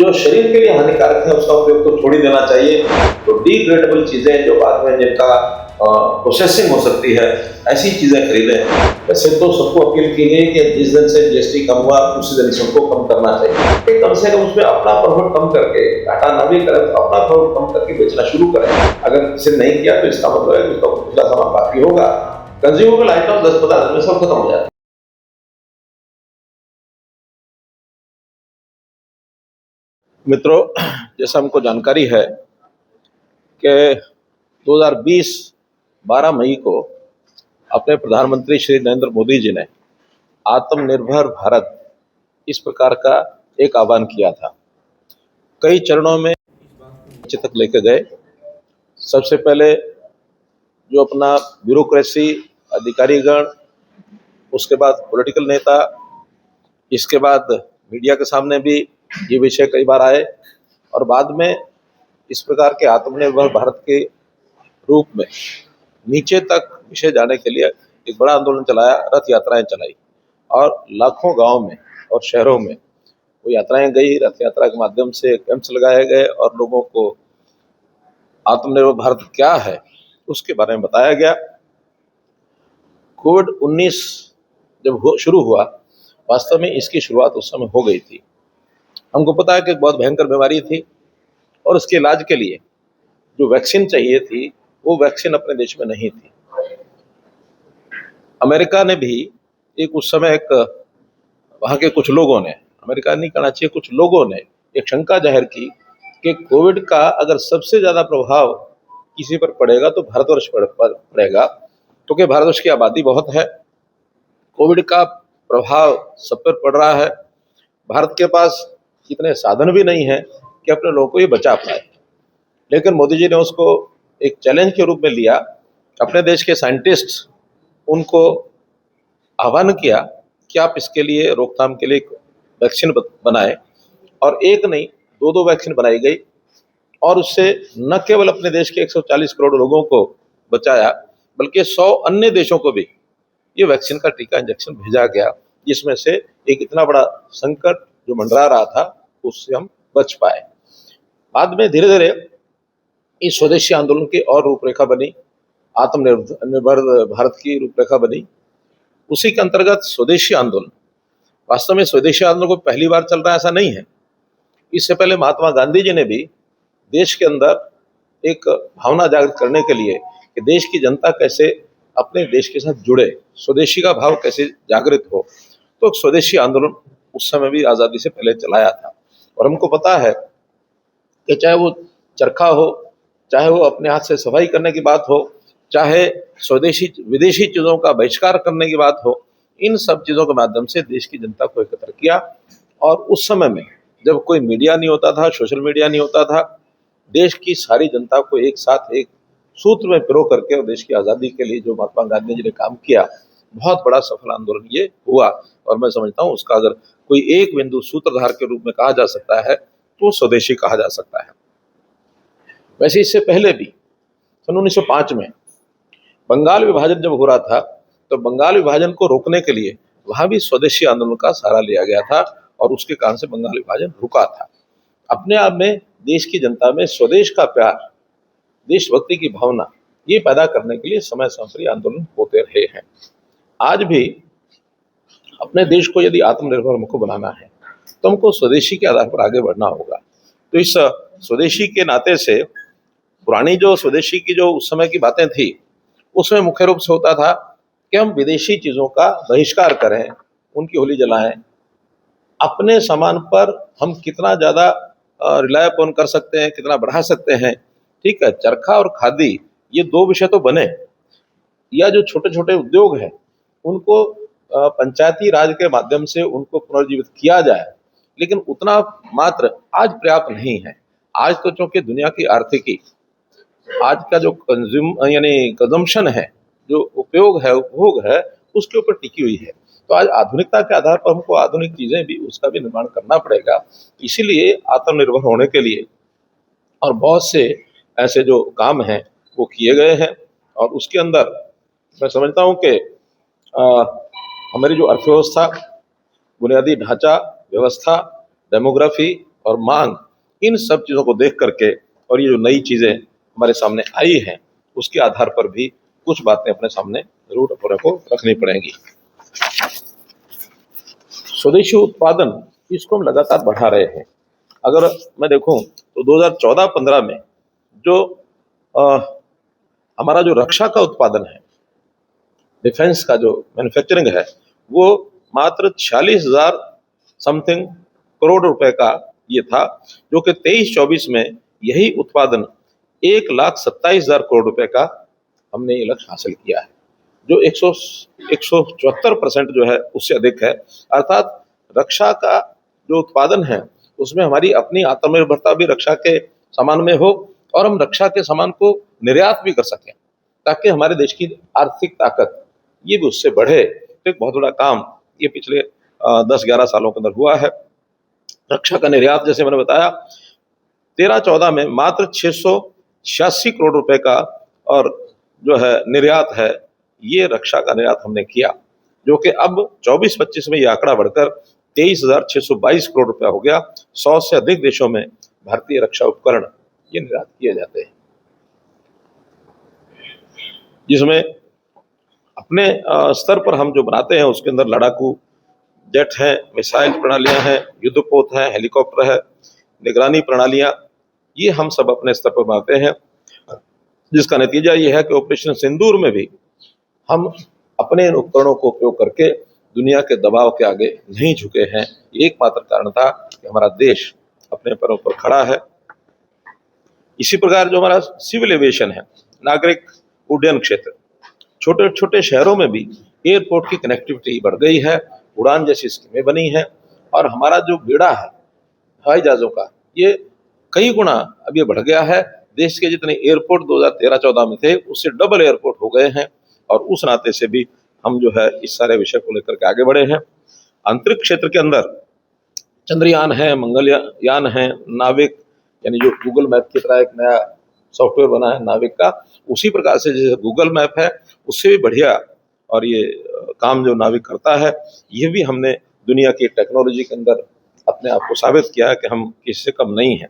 जो शरीर के लिए हानिकारक है उसका उपयोग तो छोड़ ही देना चाहिए। तो डिग्रेडेबल चीजें जो बाद में जिनका प्रोसेसिंग हो सकती है, ऐसी चीजें खरीदें। वैसे तो सबको अपील की गई कि जिस दिन से जीएसटी कम हुआ उसी दिन सबको कम करना चाहिए, कि कम से कम उसमें अपना प्रॉफिट कम करके, घाटा ना भी करें तो अपना प्रॉफिट कम करके बेचना शुरू करें। अगर किसी ने नहीं किया तो इसका मतलब है कि उसका पिछला सामान बाकी होगा। कंज्यूमेबल आइटम 10-15 दिन में सब खत्म हो जाता है। मित्रों, जैसा हमको जानकारी है कि 2020 12 मई को अपने प्रधानमंत्री श्री नरेंद्र मोदी जी ने आत्मनिर्भर भारत इस प्रकार का एक आह्वान किया था। कई चरणों में नीचे तक लेके गए। सबसे पहले जो अपना ब्यूरोक्रेसी, अधिकारीगण, उसके बाद पॉलिटिकल नेता, इसके बाद मीडिया के सामने भी ये विषय कई बार आए, और बाद में इस प्रकार के आत्मनिर्भर भारत के रूप में नीचे तक विषय जाने के लिए एक बड़ा आंदोलन चलाया, रथ यात्राएं चलाई, और लाखों गांव में और शहरों में वो यात्राएं गई। रथ यात्रा के माध्यम से कैंप्स लगाए गए और लोगों को आत्मनिर्भर भारत क्या है उसके बारे में बताया गया। कोविड-19 जब शुरू हुआ, वास्तव में इसकी शुरुआत उस समय हो गई थी। हमको पता है कि बहुत भयंकर बीमारी थी और उसके इलाज के लिए जो वैक्सीन चाहिए थी वो वैक्सीन अपने देश में नहीं थी। अमेरिका ने भी एक उस समय एक वहाँ के कुछ लोगों ने, अमेरिका नहीं कहना चाहिए, कुछ लोगों ने एक शंका जाहिर की कि कोविड का अगर सबसे ज़्यादा प्रभाव किसी पर पड़ेगा तो भारतवर्ष पर पड़ेगा, क्योंकि भारतवर्ष की आबादी बहुत है। कोविड का प्रभाव सब पर पड़ रहा है। भारत के पास इतने साधन भी नहीं है कि अपने लोगों को ये बचा पाए। लेकिन मोदी जी ने उसको एक चैलेंज के रूप में लिया। अपने देश के साइंटिस्ट, उनको आह्वान किया कि आप इसके लिए रोकथाम के लिए एक वैक्सीन बनाएं, और एक नहीं 2-2 वैक्सीन बनाई गई, और उससे न केवल अपने देश के 140 करोड़ लोगों को बचाया, बल्कि 100 अन्य देशों को भी ये वैक्सीन का टीका इंजेक्शन भेजा गया, जिसमें से एक इतना बड़ा संकट जो मंडरा रहा था उससे हम बच पाए। बाद में धीरे धीरे इस स्वदेशी आंदोलन की और रूपरेखा बनी, आत्मनिर्भर भारत की रूपरेखा बनी। उसी के अंतर्गत स्वदेशी आंदोलन, वास्तव में स्वदेशी आंदोलन को पहली बार चल रहा है ऐसा नहीं है। इससे पहले महात्मा गांधी जी ने भी देश के अंदर एक भावना जागृत करने के लिए कि देश की जनता कैसे अपने देश के साथ जुड़े, स्वदेशी का भाव कैसे जागृत हो, तो स्वदेशी आंदोलन उस समय भी आज़ादी से पहले चलाया था। और हमको पता है कि चाहे वो चरखा हो, चाहे वो अपने हाथ से सफाई करने की बात हो, चाहे स्वदेशी विदेशी चीज़ों का बहिष्कार करने की बात हो, इन सब चीज़ों के माध्यम से देश की जनता को एकत्र किया। और उस समय में जब कोई मीडिया नहीं होता था, सोशल मीडिया नहीं होता था, देश की सारी जनता को एक साथ एक सूत्र में पिरो करके और देश की आज़ादी के लिए जो महात्मा गांधी जी ने काम किया, बहुत बड़ा सफल आंदोलन ये हुआ। और मैं समझता हूँ उसका अगर कोई एक बिंदु सूत्रधार के रूप में कहा जा सकता है तो स्वदेशी कहा जा सकता है। वैसे इससे पहले भी सन 1905 में बंगाल विभाजन जब हो रहा था, तो बंगाल विभाजन को रोकने के लिए वहाँ भी स्वदेशी आंदोलन का सहारा लिया गया था, और उसके कारण से बंगाल विभाजन रुका था। अपने आप में देश की जनता में स्वदेश का प्यार, देशभक्ति की भावना, ये पैदा करने के लिए समय समय पर आंदोलन होते रहे हैं। आज भी अपने देश को यदि आत्मनिर्भर मुख बनाना है तो हमको स्वदेशी के आधार पर आगे बढ़ना होगा। तो इस स्वदेशी के नाते से पुरानी जो स्वदेशी की जो उस समय की बातें थी, उसमें मुख्य रूप से होता था कि हम विदेशी चीज़ों का बहिष्कार करें, उनकी होली जलाएं, अपने सामान पर हम कितना ज़्यादा रिलाय अपन कर सकते हैं, कितना बढ़ा सकते हैं। ठीक है, चरखा और खादी ये 2 विषय तो बने, या जो छोटे छोटे उद्योग हैं उनको पंचायती राज के माध्यम से उनको पुनर्जीवित किया जाए, लेकिन उतना मात्र आज पर्याप्त नहीं है। आज तो चूंकि दुनिया की आर्थिकी, आज का जो कंजम्पशन है, जो उपयोग है, उपभोग है, उसके ऊपर टिकी हुई है। तो आज आधुनिकता के आधार पर हमको आधुनिक चीज़ें भी, उसका भी निर्माण करना पड़ेगा। इसीलिए आत्मनिर्भर होने के लिए और बहुत से ऐसे जो काम हैं वो किए गए हैं। और उसके अंदर मैं समझता हूँ कि हमारी जो अर्थव्यवस्था, बुनियादी ढांचा व्यवस्था, डेमोग्राफी और मांग, इन सब चीज़ों को देख करके और ये जो नई चीज़ें हमारे सामने आई हैं उसके आधार पर भी कुछ बातें अपने सामने जरूर अपने को रखनी पड़ेंगी। स्वदेशी उत्पादन इसको हम लगातार बढ़ा रहे हैं। अगर मैं देखूं तो 2014-15 में जो हमारा जो रक्षा का उत्पादन है, डिफेंस का जो मैन्युफैक्चरिंग है, वो मात्र 46,000 समथिंग करोड़ रुपए का ये था, जो कि 23-24 में यही उत्पादन 1,27,000 करोड़ रुपए का हमने ये लक्ष्य हासिल किया है, जो 174% जो है उससे अधिक है। अर्थात रक्षा का जो उत्पादन है उसमें हमारी अपनी आत्मनिर्भरता भी रक्षा के सामान में हो और हम रक्षा के सामान को निर्यात भी कर सकें, ताकि हमारे देश की आर्थिक ताकत ये भी उससे बढ़े। तो एक बहुत बड़ा काम ये पिछले 10-11 सालों के अंदर हुआ है। रक्षा का निर्यात जैसे मैंने बताया 13-14 में मात्र 686 करोड़ रुपए का और जो है निर्यात है, ये रक्षा का निर्यात हमने किया, जो कि अब 24-25 में ये आंकड़ा बढ़कर 23,622 करोड़ रुपया हो गया। 100 से अधिक देशों में भारतीय रक्षा उपकरण ये निर्यात किए जाते हैं, जिसमें अपने स्तर पर हम जो बनाते हैं उसके अंदर लड़ाकू जेट हैं, मिसाइल प्रणालियां हैं, युद्धपोत हैं, हेलीकॉप्टर है, निगरानी प्रणालियां, ये हम सब अपने स्तर पर बनाते हैं, जिसका नतीजा ये है कि ऑपरेशन सिंदूर में भी हम अपने इन उपकरणों को उपयोग करके दुनिया के दबाव के आगे नहीं झुके हैं। एकमात्र कारण था कि हमारा देश अपने पैरों पर खड़ा है। इसी प्रकार जो हमारा सिविल एविएशन है, नागरिक उड्डयन क्षेत्र, छोटे छोटे शहरों में भी एयरपोर्ट की कनेक्टिविटी बढ़ गई है, उड़ान जैसी स्कीमें बनी हैं और हमारा जो बेड़ा है हवाई जहाजों का ये कई गुना अब ये बढ़ गया है। देश के जितने एयरपोर्ट 2013-14 में थे उससे डबल एयरपोर्ट हो गए हैं और उस नाते से भी हम जो है इस सारे विषय को लेकर के आगे बढ़े हैं। अंतरिक्ष क्षेत्र के अंदर चंद्रयान है, मंगलयान है, नाविक यानी जो गूगल मैप की तरह एक नया सॉफ्टवेयर बना है नाविक का, उसी प्रकार से जैसे गूगल मैप है उससे भी बढ़िया और ये काम जो नाविक करता है, ये भी हमने दुनिया की टेक्नोलॉजी के अंदर अपने आप को साबित किया है कि हम किसी से कम नहीं हैं।